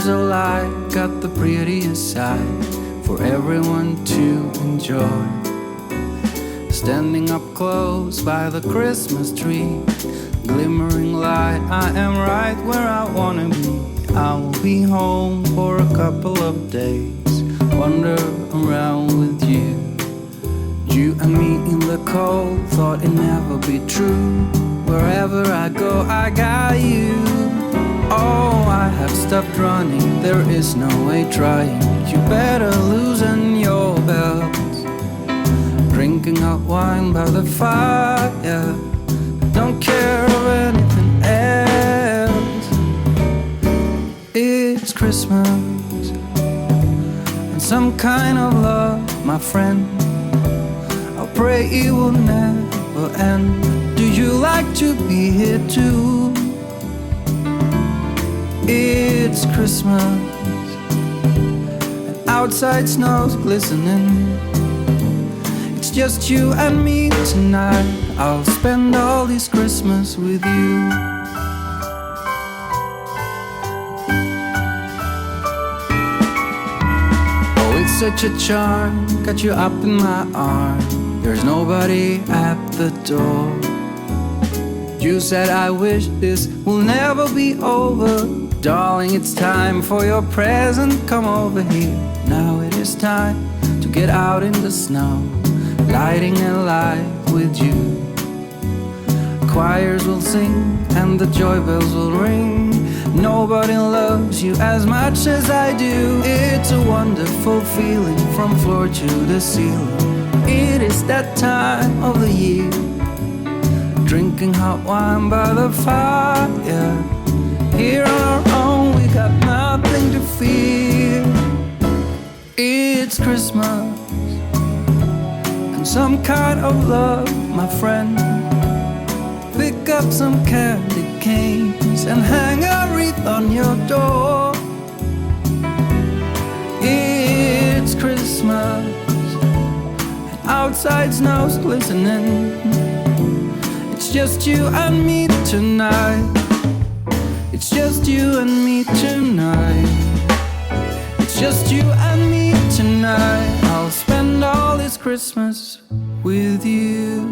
Colors of light got the prettiest side for everyone to enjoy. Standing up close by the Christmas tree, glimmering light, I am right where I wanna be. I will be home for a couple of days, wander around with you. You and me in the cold, thought it'd never be true. Wherever I go, I got you. Oh, I have stopped running, there is no way trying. You better loosen your belt. Drinking hot wine by the fire, don't care of anything else. It's Christmas and some kind of love, my friend. I pray it will never end. Do you like to be here too? It's Christmas and outside snow's glistening. It's just you and me tonight. I'll spend all this Christmas with you. Oh, it's such a charm, got you up in my arms. There's nobody at the door. You said I wish this will never be over. Darling, it's time for your present, come over here. Now it is time to get out in the snow, lighting a light with you. Choirs will sing and the joy bells will ring. Nobody loves you as much as I do. It's a wonderful feeling from floor to the ceiling. It is that time of the year, drinking hot wine by the fire. Here on our own, we got nothing to fear. It's Christmas and some kind of love, my friend. Pick up some candy canes and hang a wreath on your door. It's Christmas and outside snow's glistening. It's just you and me tonight. It's just you and me tonight. It's just you and me tonight. I'll spend all this Christmas with you.